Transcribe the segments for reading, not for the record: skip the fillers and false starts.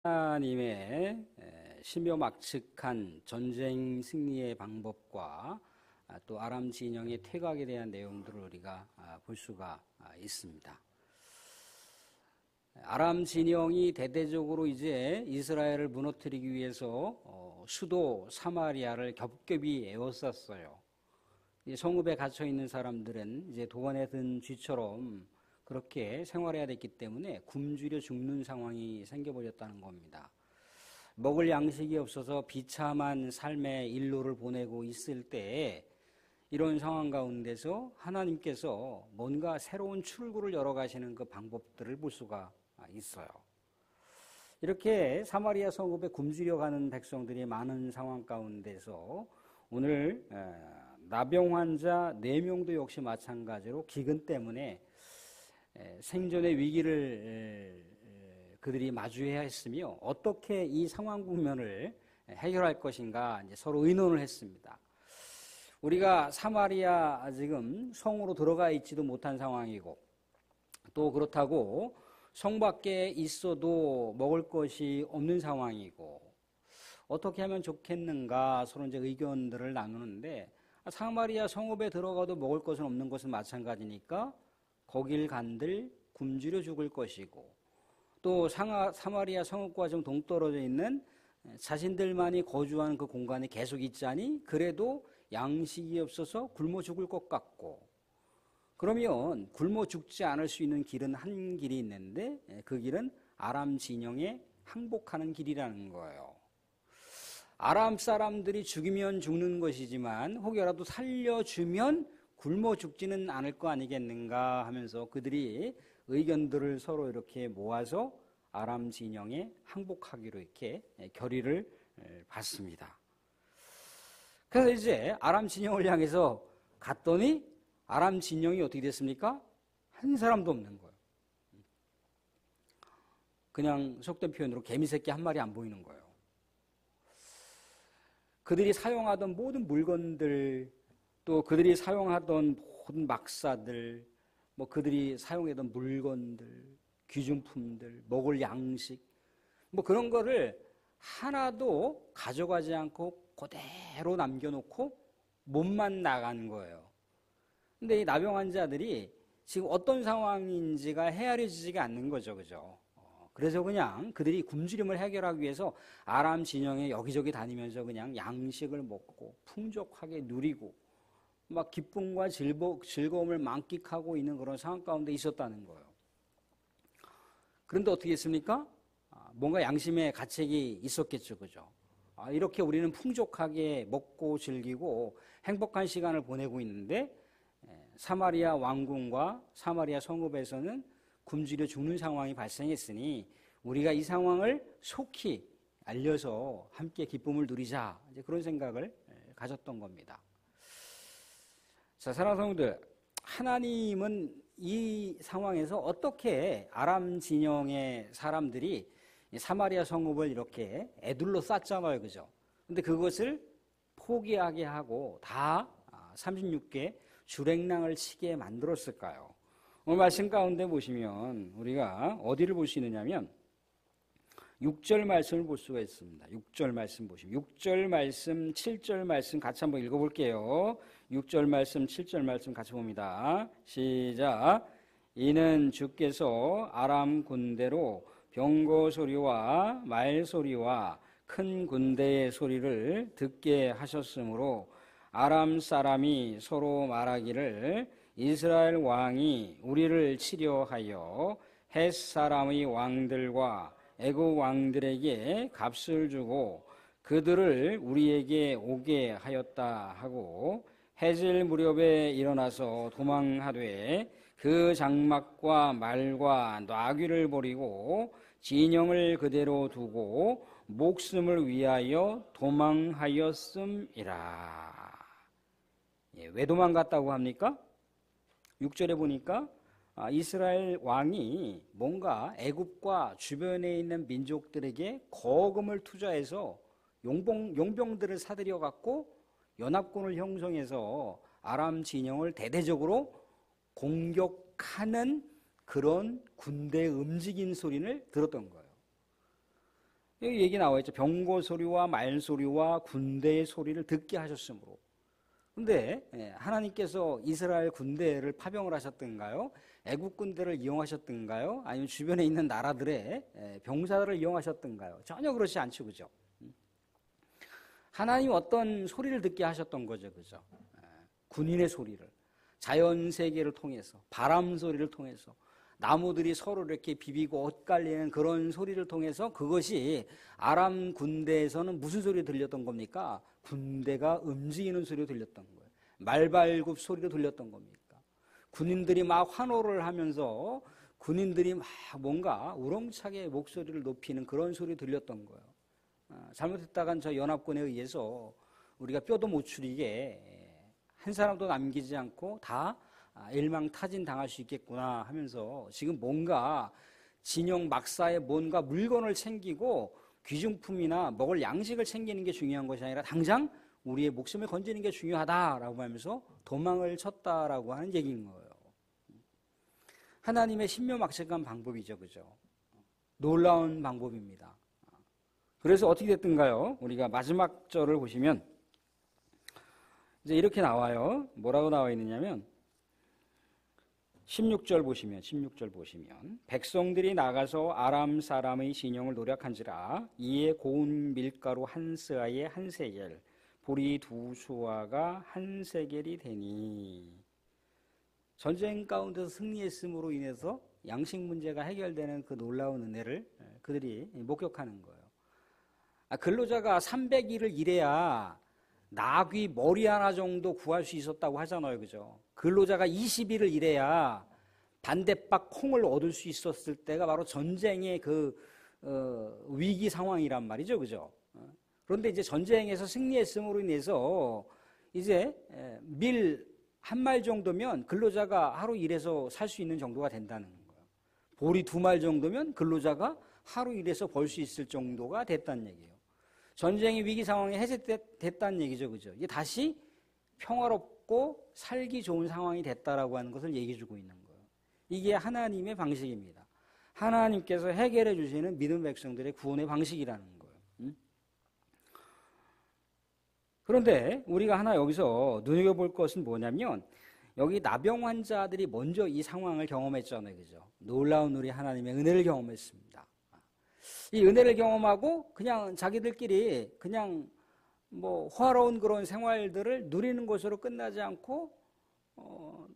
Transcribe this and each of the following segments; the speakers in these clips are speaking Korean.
하나님의 신묘막측한 전쟁 승리의 방법과 또 아람 진영의 퇴각에 대한 내용들을 우리가 볼 수가 있습니다. 아람 진영이 대대적으로 이제 이스라엘을 무너뜨리기 위해서 수도 사마리아를 겹겹이 에워쌌어요. 성읍에 갇혀 있는 사람들은 이제 도관에 든 쥐처럼 그렇게 생활해야 됐기 때문에 굶주려 죽는 상황이 생겨버렸다는 겁니다. 먹을 양식이 없어서 비참한 삶의 일로를 보내고 있을 때 이런 상황 가운데서 하나님께서 뭔가 새로운 출구를 열어가시는 그 방법들을 볼 수가 있어요. 이렇게 사마리아 성읍에 굶주려 가는 백성들이 많은 상황 가운데서 오늘 나병 환자 4명도 역시 마찬가지로 기근 때문에 생존의 위기를 그들이 마주해야 했으며 어떻게 이 상황 국면을 해결할 것인가 이제 서로 의논을 했습니다. 우리가 사마리아 지금 성으로 들어가 있지도 못한 상황이고 또 그렇다고 성 밖에 있어도 먹을 것이 없는 상황이고 어떻게 하면 좋겠는가 서로 이제 의견들을 나누는데 사마리아 성읍에 들어가도 먹을 것은 없는 것은 마찬가지니까 거길 간들 굶주려 죽을 것이고 또 사마리아 성읍과 좀 동떨어져 있는 자신들만이 거주하는 그 공간에 계속 있자니 그래도 양식이 없어서 굶어 죽을 것 같고 그러면 굶어 죽지 않을 수 있는 길은 한 길이 있는데 그 길은 아람 진영에 항복하는 길이라는 거예요. 아람 사람들이 죽이면 죽는 것이지만 혹여라도 살려주면 굶어 죽지는 않을 거 아니겠는가 하면서 그들이 의견들을 서로 이렇게 모아서 아람 진영에 항복하기로 이렇게 결의를 받습니다. 그래서 이제 아람 진영을 향해서 갔더니 아람 진영이 어떻게 됐습니까? 한 사람도 없는 거예요. 그냥 속된 표현으로 개미새끼 한 마리 안 보이는 거예요. 그들이 사용하던 모든 물건들 또 그들이 사용하던 모든 막사들, 뭐 그들이 사용하던 물건들, 귀중품들, 먹을 양식, 뭐 그런 거를 하나도 가져가지 않고 그대로 남겨놓고 몸만 나간 거예요. 근데 이 나병 환자들이 지금 어떤 상황인지가 헤아려지지가 않는 거죠, 그죠? 그래서 그냥 그들이 굶주림을 해결하기 위해서 아람 진영에 여기저기 다니면서 그냥 양식을 먹고 풍족하게 누리고 막 기쁨과 즐거움을 만끽하고 있는 그런 상황 가운데 있었다는 거예요. 그런데 어떻게 했습니까? 뭔가 양심의 가책이 있었겠죠, 그죠? 이렇게 우리는 풍족하게 먹고 즐기고 행복한 시간을 보내고 있는데 사마리아 왕궁과 사마리아 성읍에서는 굶주려 죽는 상황이 발생했으니 우리가 이 상황을 속히 알려서 함께 기쁨을 누리자 이제 그런 생각을 가졌던 겁니다. 자, 사랑하는 성도들, 하나님은 이 상황에서 어떻게 아람 진영의 사람들이 사마리아 성읍을 이렇게 애둘러 쌌잖아요, 그죠? 근데 그것을 포기하게 하고 다 36개 주랭랑을 치게 만들었을까요? 오늘 말씀 가운데 보시면 우리가 어디를 볼 수 있느냐면 6절 말씀을 볼 수가 있습니다. 6절 말씀 보시면 6절 말씀, 7절 말씀 같이 한번 읽어볼게요. 6절 말씀, 7절 말씀 같이 봅니다. 시작. 이는 주께서 아람 군대로 병거 소리와 말 소리와 큰 군대의 소리를 듣게 하셨으므로 아람 사람이 서로 말하기를 이스라엘 왕이 우리를 치려하여 헷 사람의 왕들과 애국 왕들에게 값을 주고 그들을 우리에게 오게 하였다 하고 해질 무렵에 일어나서 도망하되 그 장막과 말과 나귀를 버리고 진영을 그대로 두고 목숨을 위하여 도망하였음이라. 왜 도망갔다고 합니까? 6절에 보니까 이스라엘 왕이 뭔가 애굽과 주변에 있는 민족들에게 거금을 투자해서 용병들을 사들여 갖고 연합군을 형성해서 아람 진영을 대대적으로 공격하는 그런 군대의 움직인 소리를 들었던 거예요. 여기 얘기 나와 있죠. 병거 소리와 말 소리와 군대의 소리를 듣게 하셨으므로. 근데 하나님께서 이스라엘 군대를 파병을 하셨던가요? 애국 군대를 이용하셨던가요? 아니면 주변에 있는 나라들의 병사들을 이용하셨던가요? 전혀 그렇지 않죠, 그죠? 하나님 어떤 소리를 듣게 하셨던 거죠, 그죠? 군인의 소리를, 자연 세계를 통해서, 바람 소리를 통해서, 나무들이 서로 이렇게 비비고 엇갈리는 그런 소리를 통해서 그것이 아람 군대에서는 무슨 소리 들렸던 겁니까? 군대가 움직이는 소리로 들렸던 거예요. 말발굽 소리로 들렸던 겁니까? 군인들이 막 환호를 하면서 군인들이 막 뭔가 우렁차게 목소리를 높이는 그런 소리 들렸던 거예요. 잘못했다간 저 연합군에 의해서 우리가 뼈도 못 추리게 한 사람도 남기지 않고 다 일망타진 당할 수 있겠구나 하면서 지금 뭔가 진영 막사에 뭔가 물건을 챙기고 귀중품이나 먹을 양식을 챙기는 게 중요한 것이 아니라 당장 우리의 목숨을 건지는 게 중요하다라고 하면서 도망을 쳤다라고 하는 얘기인 거예요. 하나님의 신묘막측한 방법이죠, 그죠? 놀라운 방법입니다. 그래서 어떻게 됐든가요? 우리가 마지막 절을 보시면 이제 이렇게 나와요. 뭐라고 나와 있느냐면 16절 보시면 백성들이 나가서 아람 사람의 진영을 노력한지라 이에 고운 밀가루 한 스아에 한 세겔 보리 두 수아가 한 세겔이 되니. 전쟁 가운데서 승리했음으로 인해서 양식 문제가 해결되는 그 놀라운 은혜를 그들이 목격하는 거예요. 근로자가 300일을 일해야 나귀 머리 하나 정도 구할 수 있었다고 하잖아요, 그죠? 근로자가 20일을 일해야 반대박 콩을 얻을 수 있었을 때가 바로 전쟁의 위기 상황이란 말이죠, 그죠? 그런데 이제 전쟁에서 승리했음으로 인해서 이제 밀 한 말 정도면 근로자가 하루 일해서 살 수 있는 정도가 된다는 거예요. 보리 2말 정도면 근로자가 하루 일해서 벌 수 있을 정도가 됐다는 얘기예요. 전쟁의 위기 상황이 해제됐다는 얘기죠, 그죠? 이게 다시 평화롭고 살기 좋은 상황이 됐다라고 하는 것을 얘기해 주고 있는 거예요. 이게 하나님의 방식입니다. 하나님께서 해결해 주시는 믿음 백성들의 구원의 방식이라는 거예요. 그런데 우리가 하나 여기서 눈여겨볼 것은 뭐냐면 여기 나병 환자들이 먼저 이 상황을 경험했잖아요, 그죠? 놀라운 우리 하나님의 은혜를 경험했습니다. 이 은혜를 경험하고 그냥 자기들끼리 그냥 뭐 호화로운 그런 생활들을 누리는 것으로 끝나지 않고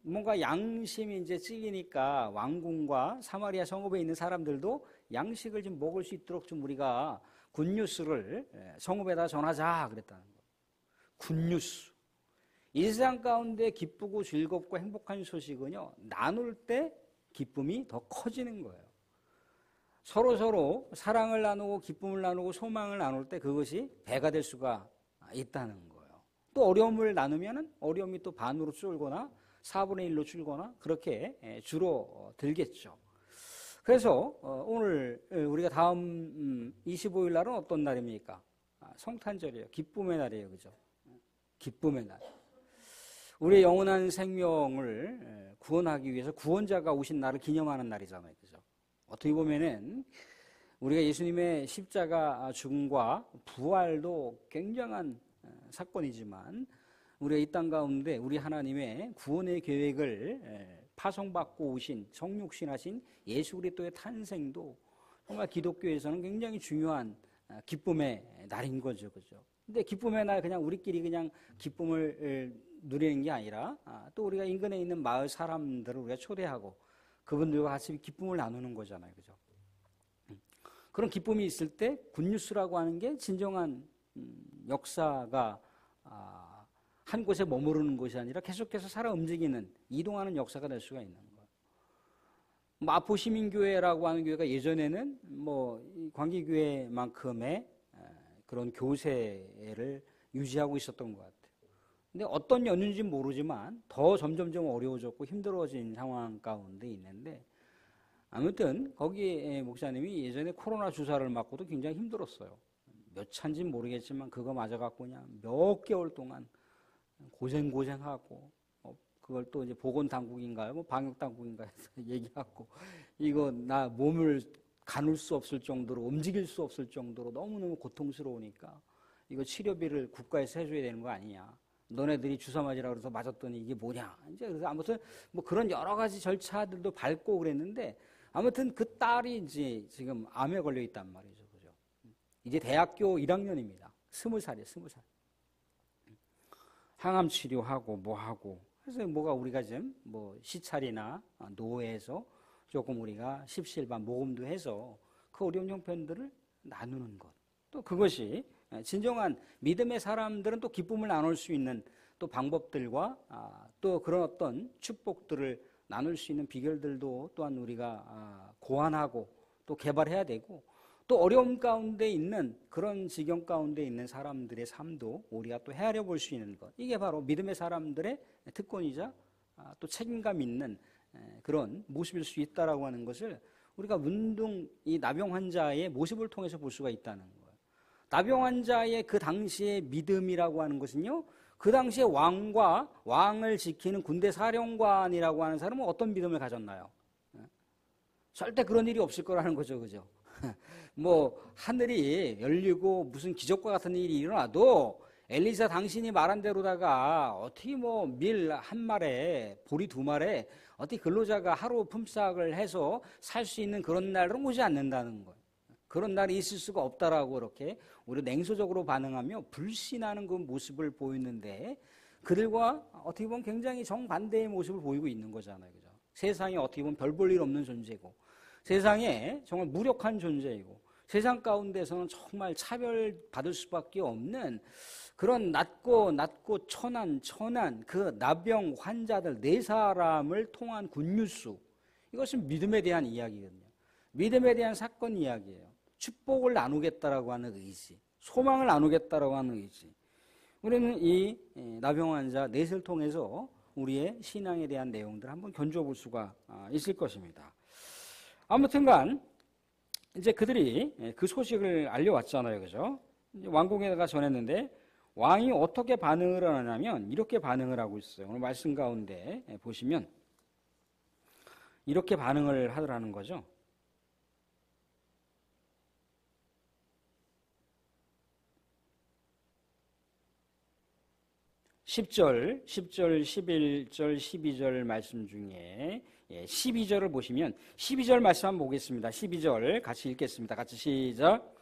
뭔가 양심이 이제 찔리니까 왕궁과 사마리아 성읍에 있는 사람들도 양식을 좀 먹을 수 있도록 좀 우리가 굿뉴스를 성읍에다 전하자 그랬다는 거예요. 굿뉴스. 이 세상 가운데 기쁘고 즐겁고 행복한 소식은요, 나눌 때 기쁨이 더 커지는 거예요. 서로 사랑을 나누고 기쁨을 나누고 소망을 나눌 때 그것이 배가 될 수가 있다는 거예요. 또 어려움을 나누면 어려움이 또 반으로 줄거나 4분의 1로 줄거나 그렇게 줄어들겠죠. 그래서 오늘 우리가 다음 25일 날은 어떤 날입니까? 성탄절이에요. 기쁨의 날이에요, 그죠? 기쁨의 날. 우리의 영원한 생명을 구원하기 위해서 구원자가 오신 날을 기념하는 날이잖아요, 그죠? 어떻게 보면은 우리가 예수님의 십자가 죽음과 부활도 굉장한 사건이지만 우리가 이 땅 가운데 우리 하나님의 구원의 계획을 파송받고 오신 성육신하신 예수 그리스도의 탄생도 정말 기독교에서는 굉장히 중요한 기쁨의 날인 거죠, 그죠? 근데 기쁨의 날 그냥 우리끼리 그냥 기쁨을 누리는 게 아니라 또 우리가 인근에 있는 마을 사람들을 우리가 초대하고 그분들과 같이 기쁨을 나누는 거잖아요, 그죠? 그런 기쁨이 있을 때 굿뉴스라고 하는 게 진정한 역사가 한 곳에 머무르는 것이 아니라 계속해서 살아 움직이는 이동하는 역사가 될 수가 있는 거예요. 마포 시민교회라고 하는 교회가 예전에는 뭐 광기교회만큼의 그런 교세를 유지하고 있었던 것 같아요. 근데 어떤 연유인지 모르지만 더 점점점 어려워졌고 힘들어진 상황 가운데 있는데 아무튼 거기 목사님이 예전에 코로나 주사를 맞고도 굉장히 힘들었어요. 몇 차인지는 모르겠지만 그거 맞아갖고 그냥 몇 개월 동안 고생하고 그걸 또 이제 보건당국인가요? 뭐 방역당국인가요? 해서 얘기하고 이거 나 몸을 가눌 수 없을 정도로 움직일 수 없을 정도로 너무너무 고통스러우니까 이거 치료비를 국가에서 해줘야 되는 거 아니냐. 너네들이 주사 맞으라고 그래서 맞았더니 이게 뭐냐. 이제 그래서 아무튼 뭐 그런 여러 가지 절차들도 밟고 그랬는데 아무튼 그 딸이 이제 지금 암에 걸려 있단 말이죠. 그죠? 이제 대학교 1학년입니다. 20살이에요, 20살. 항암 치료하고 뭐 하고. 그래서 뭐가 우리가 지금 뭐 시찰이나 노회에서 조금 우리가 십시일반 모금도 해서 그 어려운 형편들을 나누는 것. 또 그것이 진정한 믿음의 사람들은 또 기쁨을 나눌 수 있는 또 방법들과 또 그런 어떤 축복들을 나눌 수 있는 비결들도 또한 우리가 고안하고 또 개발해야 되고 또 어려움 가운데 있는 그런 지경 가운데 있는 사람들의 삶도 우리가 또 헤아려 볼 수 있는 것. 이게 바로 믿음의 사람들의 특권이자 또 책임감 있는 그런 모습일 수 있다라고 하는 것을 우리가 문둥 이 나병 환자의 모습을 통해서 볼 수가 있다는 거예요. 나병 환자의 그 당시의 믿음이라고 하는 것은요, 그 당시에 왕을 지키는 군대 사령관이라고 하는 사람은 어떤 믿음을 가졌나요? 절대 그런 일이 없을 거라는 거죠, 그죠? 뭐 하늘이 열리고 무슨 기적과 같은 일이 일어나도 엘리사 당신이 말한 대로다가 어떻게 뭐 밀 한 마리에 보리 두 마리에 어떻게 근로자가 하루 품삯을 해서 살 수 있는 그런 날은 오지 않는다는 거예요. 그런 날이 있을 수가 없다라고 그렇게 우리 냉소적으로 반응하며 불신하는 그 모습을 보이는데 그들과 어떻게 보면 굉장히 정반대의 모습을 보이고 있는 거잖아요. 그죠? 세상에 어떻게 보면 별 볼 일 없는 존재고 세상에 정말 무력한 존재이고 세상 가운데서는 정말 차별받을 수밖에 없는 그런 낮고 천한 그 나병 환자들 4사람을 통한 굿뉴스, 이것은 믿음에 대한 이야기거든요. 믿음에 대한 사건 이야기예요. 축복을 나누겠다라고 하는 의지, 소망을 나누겠다라고 하는 의지. 우리는 이 나병 환자 넷을 통해서 우리의 신앙에 대한 내용들을 한번 견주어 볼 수가 있을 것입니다. 아무튼간 이제 그들이 그 소식을 알려왔잖아요, 그죠? 왕궁에다가 전했는데 왕이 어떻게 반응을 하냐면 이렇게 반응을 하고 있어요. 오늘 말씀 가운데 보시면 이렇게 반응을 하더라는 거죠. 10절, 11절, 12절 말씀 중에 12절을 보시면 12절 말씀 한번 보겠습니다. 12절 같이 읽겠습니다. 같이 시작.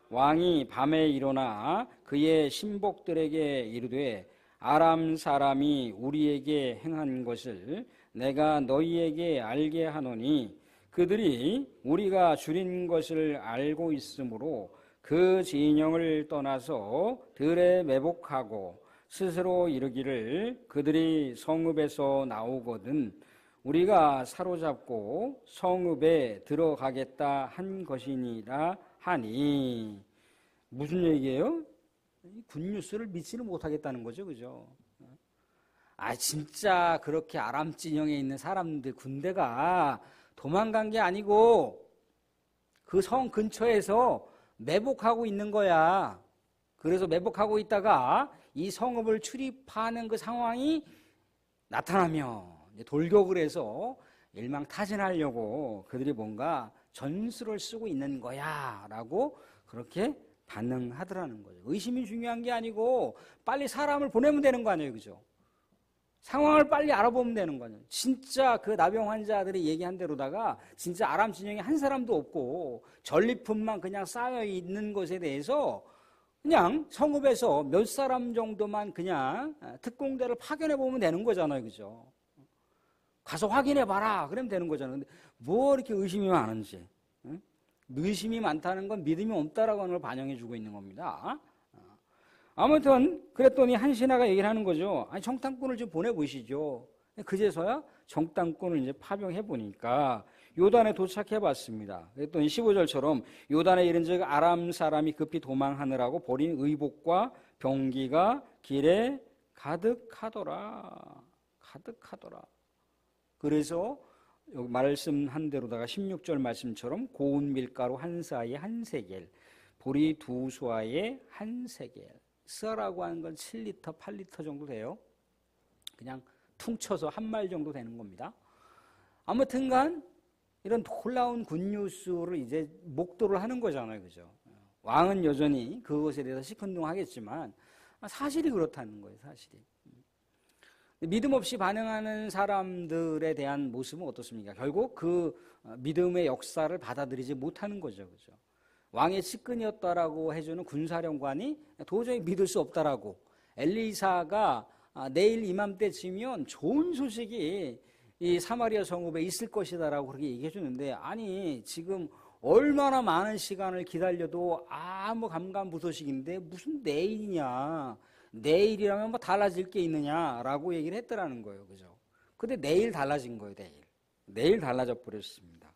왕이 밤에 일어나 그의 신복들에게 이르되 아람 사람이 우리에게 행한 것을 내가 너희에게 알게 하노니 그들이 우리가 줄인 것을 알고 있으므로 그 진영을 떠나서 들에 매복하고 스스로 이르기를 그들이 성읍에서 나오거든 우리가 사로잡고 성읍에 들어가겠다 한 것이니라 하니. 무슨 얘기예요? 굿뉴스를 믿지는 못하겠다는 거죠, 그죠? 진짜 그렇게 아람 진영에 있는 사람들 군대가 도망간 게 아니고 그 성 근처에서 매복하고 있는 거야. 그래서 매복하고 있다가 이 성읍을 출입하는 그 상황이 나타나며 돌격을 해서 일망타진하려고 그들이 뭔가 전술을 쓰고 있는 거야 라고 그렇게 반응하더라는 거죠. 의심이 중요한 게 아니고 빨리 사람을 보내면 되는 거 아니에요, 그죠? 상황을 빨리 알아보면 되는 거예요. 진짜 그 나병 환자들이 얘기한 대로다가 진짜 아람 진영에 한 사람도 없고 전리품만 그냥 쌓여 있는 것에 대해서 그냥 성읍에서 몇 사람 정도만 그냥 특공대를 파견해 보면 되는 거잖아요, 그죠? 가서 확인해 봐라 그러면 되는 거잖아요. 근데 뭐 이렇게 의심이 많은지, 응? 의심이 많다는 건 믿음이 없다라고 하는 걸 반영해 주고 있는 겁니다. 아무튼 그랬더니 한 신하가 얘기를 하는 거죠. 정탐꾼을 좀 보내보시죠. 그제서야 정탐꾼을 이제 파병해 보니까 요단에 도착해 봤습니다. 그랬더니 15절처럼 요단에 이른즉 아람 사람이 급히 도망하느라고 버린 의복과 병기가 길에 가득하더라. 그래서 여기 말씀한 대로다가 16절 말씀처럼 고운 밀가루 한 사에 한 세겔, 보리 두 수아에 한 세겔. 스아라고 하는 건 7리터, 8리터 정도 돼요. 그냥 퉁쳐서 한 말 정도 되는 겁니다. 아무튼간 이런 놀라운 굿뉴스를 이제 목도를 하는 거잖아요. 그죠? 왕은 여전히 그것에 대해서 시큰둥하겠지만 사실이 그렇다는 거예요. 사실이. 믿음 없이 반응하는 사람들에 대한 모습은 어떻습니까? 결국 그 믿음의 역사를 받아들이지 못하는 거죠. 그죠? 왕의 측근이었다라고 해주는 군사령관이 도저히 믿을 수 없다라고, 엘리사가 내일 이맘때쯤이면 좋은 소식이 이 사마리아 성읍에 있을 것이다라고 그렇게 얘기해 주는데, 아니 지금 얼마나 많은 시간을 기다려도 아무 감감무소식인데 무슨 내일이냐, 내일이라면 뭐 달라질 게 있느냐라고 얘기를 했더라는 거예요. 그죠? 근데 내일 달라진 거예요. 내일 달라져 버렸습니다.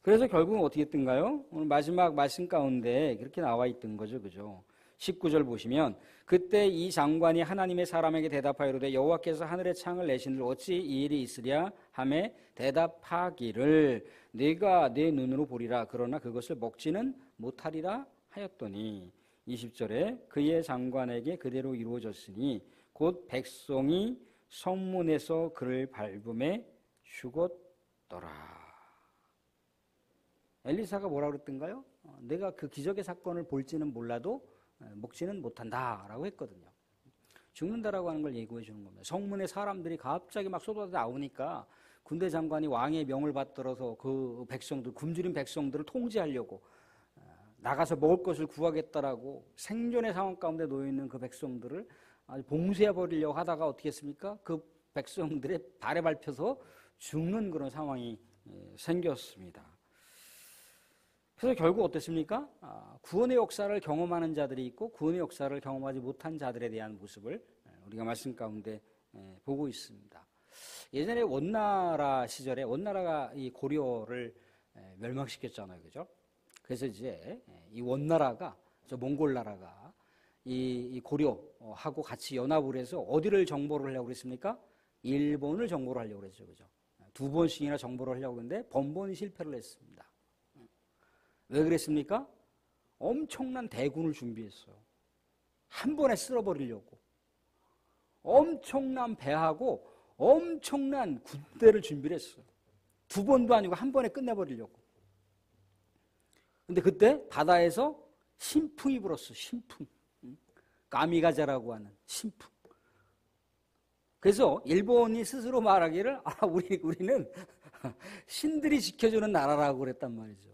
그래서 결국은 어떻게 했던가요? 오늘 마지막 말씀 가운데 그렇게 나와 있던 거죠. 그죠? 19절 보시면, 그때 이 장관이 하나님의 사람에게 대답하여 이르되 여호와께서 하늘의 창을 내신들 어찌 이 일이 있으랴 하매 대답하기를 네가 내 눈으로 보리라 그러나 그것을 먹지는 못하리라 하였더니, 20절에 그의 장관에게 그대로 이루어졌으니 곧 백성이 성문에서 그를 밟음에 죽었더라. 엘리사가 뭐라고 그랬던가요? 내가 그 기적의 사건을 볼지는 몰라도 먹지는 못한다라고 했거든요. 죽는다라고 하는 걸 예고해 주는 겁니다. 성문에 사람들이 갑자기 막 쏟아져 나오니까 군대 장관이 왕의 명을 받들어서 그 백성들, 굶주린 백성들을 통제하려고 나가서 먹을 것을 구하겠다라고 생존의 상황 가운데 놓여 있는 그 백성들을 아주 봉쇄해 버리려고 하다가 어떻게 했습니까? 그 백성들의 발에 밟혀서 죽는 그런 상황이 생겼습니다. 그래서 결국 어땠습니까? 구원의 역사를 경험하는 자들이 있고 구원의 역사를 경험하지 못한 자들에 대한 모습을 우리가 말씀 가운데 보고 있습니다. 예전에 원나라 시절에 원나라가 이 고려를 멸망시켰잖아요. 그죠? 그래서 이제 이 원나라가, 저 몽골 나라가 이 고려하고 같이 연합을 해서 어디를 정보를 하려고 그랬습니까? 일본을 정보를 하려고 그랬죠. 그죠? 2번씩이나 정보를 하려고 했는데 번번이 실패를 했습니다. 왜 그랬습니까? 엄청난 대군을 준비했어요. 한 번에 쓸어버리려고. 엄청난 배하고 엄청난 군대를 준비를 했어요. 2번도 아니고 한 번에 끝내버리려고. 근데 그때 바다에서 신풍이 불었어. 신풍. 까미가자라고 하는 신풍. 그래서 일본이 스스로 말하기를 우리는 신들이 지켜주는 나라라고 그랬단 말이죠.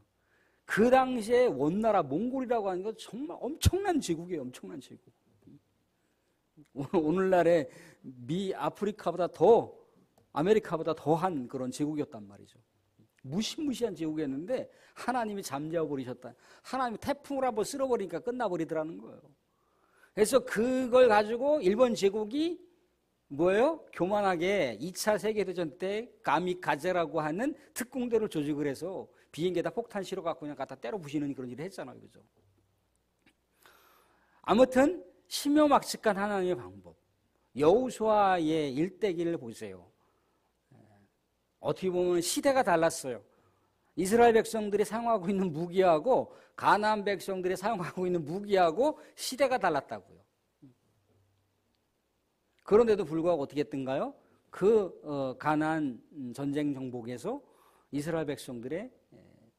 그 당시에 원나라 몽골이라고 하는 건 정말 엄청난 제국이에요. 엄청난 제국. 오늘날의 아프리카보다 더, 아메리카보다 더한 그런 제국이었단 말이죠. 무시무시한 제국이었는데 하나님이 잠재워 버리셨다. 하나님이 태풍을 한번 쓸어버리니까 끝나버리더라는 거예요. 그래서 그걸 가지고 일본 제국이 뭐예요? 교만하게 2차 세계대전 때 가미카제라고 하는 특공대를 조직을 해서 비행기에다 폭탄 실어갖고 그냥 갖다 때려 부시는 그런 일을 했잖아요. 그죠? 아무튼 심요막측한 하나님의 방법. 여호수아의 일대기를 보세요. 어떻게 보면 시대가 달랐어요. 이스라엘 백성들이 사용하고 있는 무기하고 가나안 백성들이 사용하고 있는 무기하고 시대가 달랐다고요. 그런데도 불구하고 어떻게 했던가요? 가나안 전쟁 정복에서 이스라엘 백성들의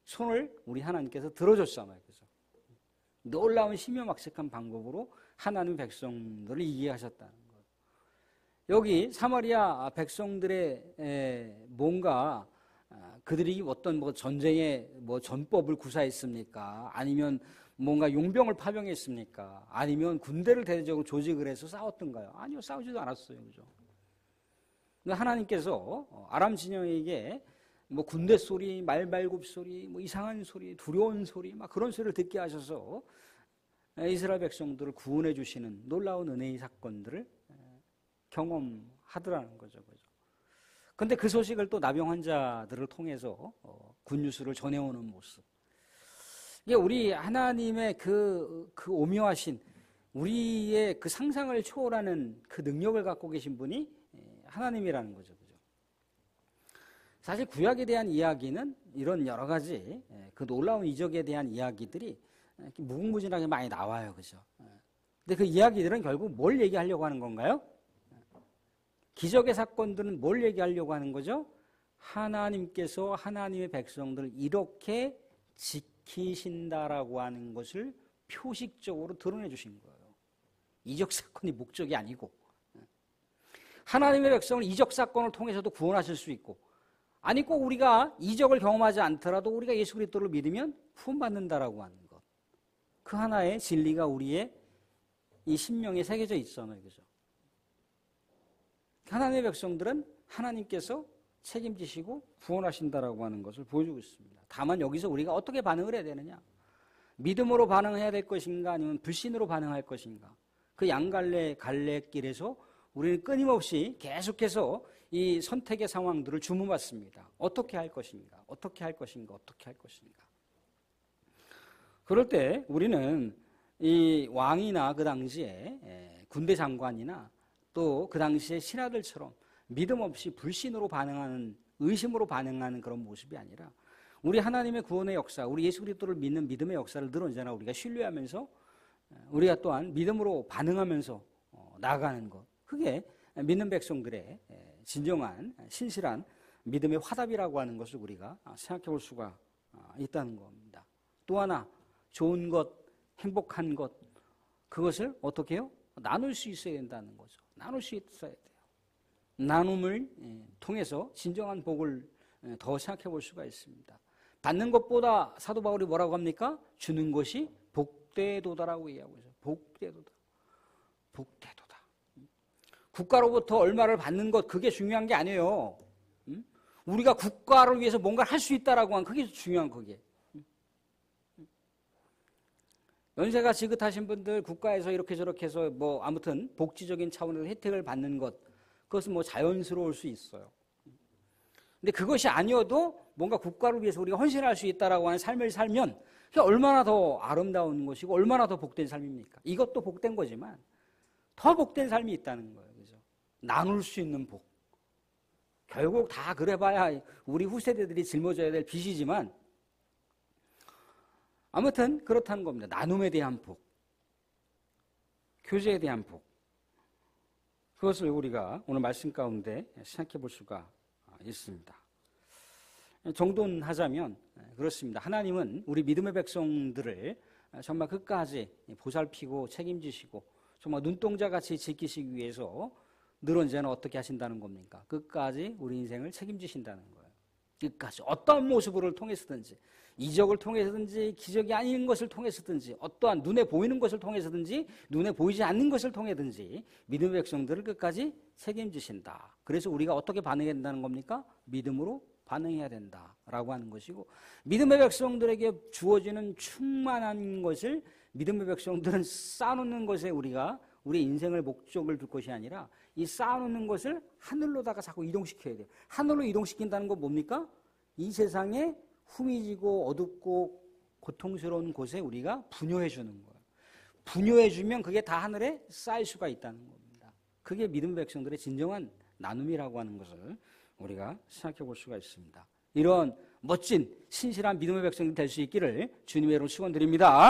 손을 우리 하나님께서 들어줬잖아요. 그래서 놀라운 심요막측한 방법으로 하나님 백성들을 이해하셨다는 거예요. 여기 사마리아 백성들의 뭔가 그들이 어떤 전쟁의 전법을 구사했습니까? 아니면 뭔가 용병을 파병했습니까? 아니면 군대를 대대적으로 조직을 해서 싸웠던가요? 아니요, 싸우지도 않았어요. 그죠? 근데 하나님께서 아람 진영에게 군대 소리, 말발굽 소리, 이상한 소리, 두려운 소리, 그런 소리를 듣게 하셔서 이스라엘 백성들을 구원해 주시는 놀라운 은혜의 사건들을 경험하더라는 거죠. 그런데 그 소식을 또 나병 환자들을 통해서 굿뉴스를 전해오는 모습. 이게 우리 하나님의 그 오묘하신 우리의 그 상상을 초월하는 그 능력을 갖고 계신 분이 하나님이라는 거죠. 사실 구약에 대한 이야기는 이런 여러 가지 그 놀라운 이적에 대한 이야기들이 무궁무진하게 많이 나와요. 그죠? 근데 그 이야기들은 결국 뭘 얘기하려고 하는 건가요? 기적의 사건들은 뭘 얘기하려고 하는 거죠? 하나님께서 하나님의 백성들을 이렇게 지키신다라고 하는 것을 표식적으로 드러내 주신 거예요. 이적 사건이 목적이 아니고, 하나님의 백성을 이적 사건을 통해서도 구원하실 수 있고, 아니 꼭 우리가 이적을 경험하지 않더라도 우리가 예수 그리스도를 믿으면 구원받는다라고 하는 것, 그 하나의 진리가 우리의 이 심령에 새겨져 있잖아요. 그죠? 하나님의 백성들은 하나님께서 책임지시고 구원하신다라고 하는 것을 보여주고 있습니다. 다만 여기서 우리가 어떻게 반응을 해야 되느냐? 믿음으로 반응해야 될 것인가, 아니면 불신으로 반응할 것인가? 그 갈래길에서 우리는 끊임없이 계속해서 이 선택의 상황들을 주문받습니다. 어떻게 할 것인가? 어떻게 할 것인가? 어떻게 할 것인가? 그럴 때 우리는 이 왕이나 그 당시에 군대 장관이나 또 그 당시의 신하들처럼 믿음 없이 불신으로 반응하는, 의심으로 반응하는 그런 모습이 아니라, 우리 하나님의 구원의 역사, 우리 예수 그리스도를 믿는 믿음의 역사를 늘 언제나 우리가 신뢰하면서 우리가 또한 믿음으로 반응하면서 나아가는 것, 그게 믿는 백성들의 진정한 신실한 믿음의 화답이라고 하는 것을 우리가 생각해 볼 수가 있다는 겁니다. 또 하나, 좋은 것, 행복한 것, 그것을 어떻게 해요? 나눌 수 있어야 된다는 거죠. 나눌 수 있어야 돼요. 나눔을 통해서 진정한 복을 더 생각해 볼 수가 있습니다. 받는 것보다 사도 바울이 뭐라고 합니까? 주는 것이 복되도다라고 얘기하고 있어요. 복되도다. 복되도다. 국가로부터 얼마를 받는 것, 그게 중요한 게 아니에요. 우리가 국가를 위해서 뭔가를 할 수 있다라고 하는, 그게 중요한 그게. 연세가 지긋하신 분들 국가에서 이렇게 저렇게 해서 뭐 아무튼 복지적인 차원에서 혜택을 받는 것, 그것은 뭐 자연스러울 수 있어요. 근데 그것이 아니어도 뭔가 국가를 위해서 우리가 헌신할 수 있다라고 하는 삶을 살면 그게 얼마나 더 아름다운 것이고 얼마나 더 복된 삶입니까? 이것도 복된 거지만 더 복된 삶이 있다는 거예요. 그죠? 나눌 수 있는 복. 결국 다 그래봐야 우리 후세대들이 짊어져야 될 빚이지만 아무튼 그렇다는 겁니다. 나눔에 대한 복, 교제에 대한 복, 그것을 우리가 오늘 말씀 가운데 생각해 볼 수가 있습니다. 정돈하자면 그렇습니다. 하나님은 우리 믿음의 백성들을 정말 끝까지 보살피고 책임지시고 정말 눈동자같이 지키시기 위해서 늘 언제나 어떻게 하신다는 겁니까? 끝까지 우리 인생을 책임지신다는 거예요. 끝까지 어떤 모습을 통해서든지, 이적을 통해서든지, 기적이 아닌 것을 통해서든지, 어떠한 눈에 보이는 것을 통해서든지, 눈에 보이지 않는 것을 통해든지 믿음의 백성들을 끝까지 책임지신다. 그래서 우리가 어떻게 반응해야 된다는 겁니까? 믿음으로 반응해야 된다라고 하는 것이고, 믿음의 백성들에게 주어지는 충만한 것을 믿음의 백성들은 쌓아놓는 것에 우리가 우리 인생을 목적을 둘 것이 아니라 이 쌓아놓는 것을 하늘로다가 자꾸 이동시켜야 돼요. 하늘로 이동시킨다는 건 뭡니까? 이 세상에 후미지고 어둡고 고통스러운 곳에 우리가 분효해 주는 거예요. 분효해 주면 그게 다 하늘에 쌓일 수가 있다는 겁니다. 그게 믿음의 백성들의 진정한 나눔이라고 하는 것을 우리가 생각해 볼 수가 있습니다. 이런 멋진 신실한 믿음의 백성이 될 수 있기를 주님의 이름으로 축원드립니다.